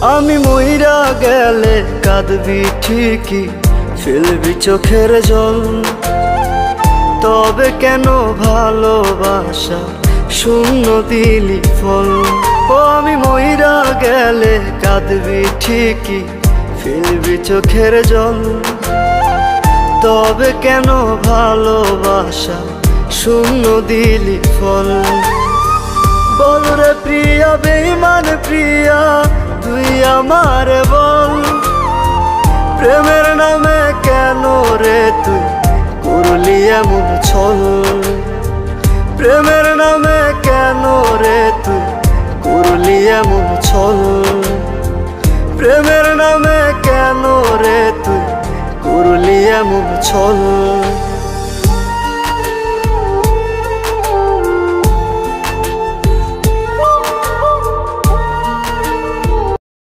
আমি মইরা গেলে কাঁদবি ঠিকই, ফেলবি চোখের জল। তবে কেন ভালোবাসা শূন্য দিলি ফল? ও আমি মইরা গেলে কাঁদবি ঠিকই, ফেলবি চোখের জল। তবে কেন ভালোবাসা শূন্য দিলি ফল? বল রে প্রিয়া, বেঈমান প্রিয়া, তুই আমার বল। প্রেমের নামে কেন রে তুই করলি এমন ছল? প্রেমের নামে কেন রে তুই করলি এমন ছল? প্রেমের নামে কেন রে তুই করলি এমন ছল?